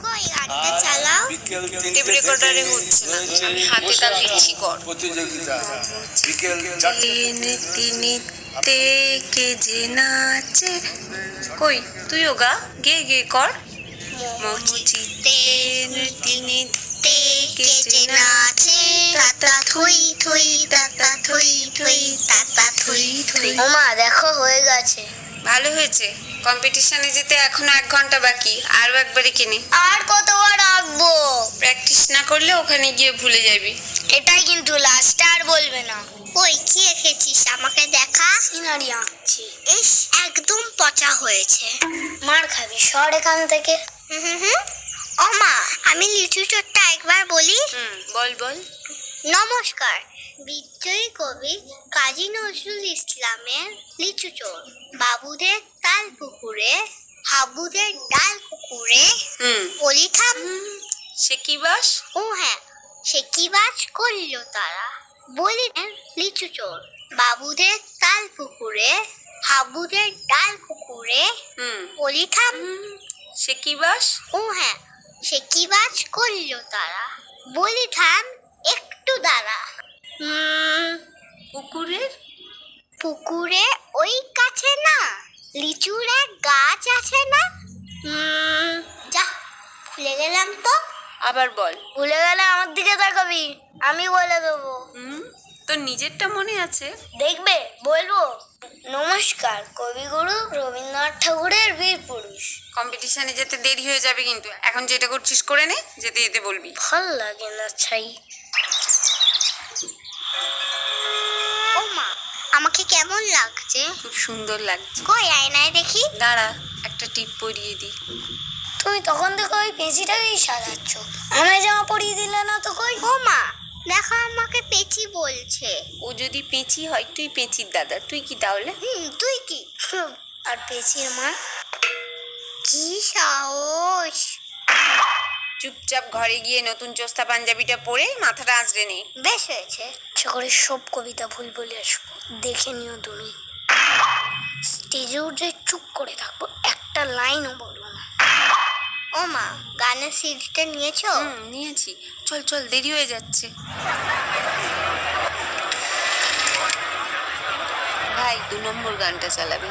কই গাড়িটা চালাও। টেপ রেকর্ডারে হচ্ছে না, আমি হাতে তাল দিচ্ছি। কর প্রতিযোগিতা বিকেল নিতে কে যে নাচে। কই তুইও গা, গে গে কর। মমচিতে নিতে কে যে নাচে, তাতা থুই থুই তাতা থুই থুই তাতা থুই থুই। ওমা দেখো হয়ে গেছে। ভালো হয়েছে। কম্পিটিশনে যেতে এখনো 1 ঘন্টা বাকি, আরও একবারই কিনে। আর কতবার আঁকবো? প্র্যাকটিস না করলে ওখানে গিয়ে ভুলে যাবি। এটাই কিন্তু লাস্ট, আর বলবে না। ওই কি এঁকেছিস আমাকে দেখা। সিনারি আঁকছি। ইস একদম পচা হয়েছে। মার খাবি, সর এখান থেকে। ওমা আমি লিচু চোরটা একবার বলি। বল বল। নমস্কার। বিজয়ী কবি কাজী নজরুল ইসলামের লিচু চোর। বাবুদের তাল পুকুরে, হাবুদের ডাল কুকুরে, বলি থাম। সে কি বাস? ও হ্যাঁ, সে কি বাজ করলো তারা। বলিলেন লিচু চোর। বাবুদের তাল পুকুরে, হাবুদের ডাল কুকুরে, বলি থাম। সে কি বাস? ও হ্যাঁ, সে কি বাজ করলো তারা। বলি থাম একটু দাঁড়া। পুকুরের পুকুরে ওই কাছে না লিচুর এক গাছ আছে না। যা ভুলে গেলাম তো। আবার বল। ভুলে গেলে আমার দিকে তাকাবি, আমি বলে দেবো। তোর নিজেরটা মনে আছে? দেখবে বলবো। নমস্কার, কবিগুরু রবীন্দ্রনাথ ঠাকুরের বীর পুরুষ। কম্পিটিশনে যেতে দেরি হয়ে যাবে কিন্তু, এখন যেটা করছিস করে নে, যেতে যেতে বলবি। ভাল লাগে না ছাই। ও মা আমাকে কেমন লাগছে? খুব সুন্দর লাগছে। কই আয়নায় দেখি। দাঁড়া, একটা টিপ পরিয়ে দি। তুমি তখন থেকে ওই পেঁচিটাকেই সাজাচ্ছ, আমায় জামা পরিয়ে দিলে না তো। কই ও মা দেখো আমাকে পেঁচি বলছে। ও যদি পেঁচি হয়, তুই পেঁচির দাদা, তুই কি তাহলে? তুই কি? আর পেঁচির মা? কি সাহস! চুপচাপ ঘরে গিয়ে নতুন চোস্তা পাঞ্জাবিটা পরে মাথাটা আঁচড়ে নে। বেশ হয়েছে। করে সব কবিতা ভুল বলে আসবো, দেখে নিও তুমি। স্টেজে উঠে চুপ করে থাকবো, একটা লাইনও বলবো না। ও মা গানের সিডিটা নিয়েছো? নিয়েছি। চল চল, দেরি হয়ে যাচ্ছে। ভাই 2 নম্বর গানটা চালাবে।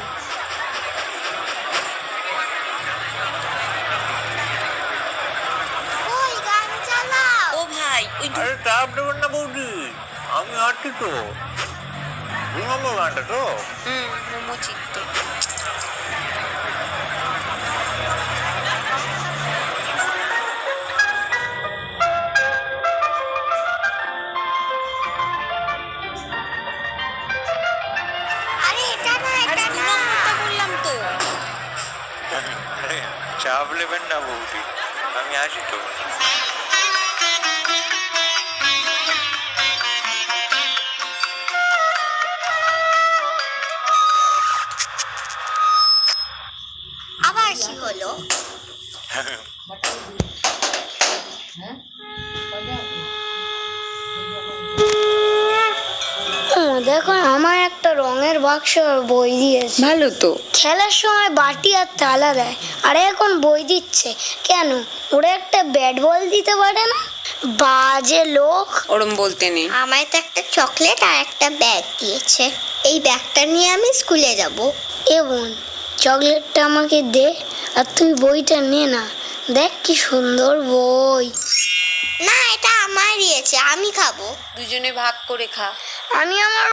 ওই গান চালাও। ও ভাই ওই আরে চাপ দেবেন না বৌদি, আমি আছি তো। 2 নম্বর গানটা তো। মোমো চিত্ত। আরে এটা না, আরে এটা 2 না। নম্বরটা বললাম তো। আরে চাপ নেবেন না বৌদি, আমি আছি তো। আবার কি হলো? দেখো আমার একটা রঙের বাক্স বই দিয়েছে। ভালো তো। খেলার সময় বাটি আর তালা দেয়, আরে এখন বই দিচ্ছে কেন? ওরা একটা ব্যাট বল দিতে পারে না? বাজে লোক। ওরম বলতে নেই। আমায় তো একটা চকলেট আর একটা ব্যাগ দিয়েছে, এই ব্যাগটা নিয়ে আমি স্কুলে যাব। এ বোন, চকলেটটা আমাকে দে আর তুই বইটা নে না, দেখ কি সুন্দর বই। না এটা আমার দিয়েছে, আমি খাবো। দুজনে ভাগ করে খা। আমি আমার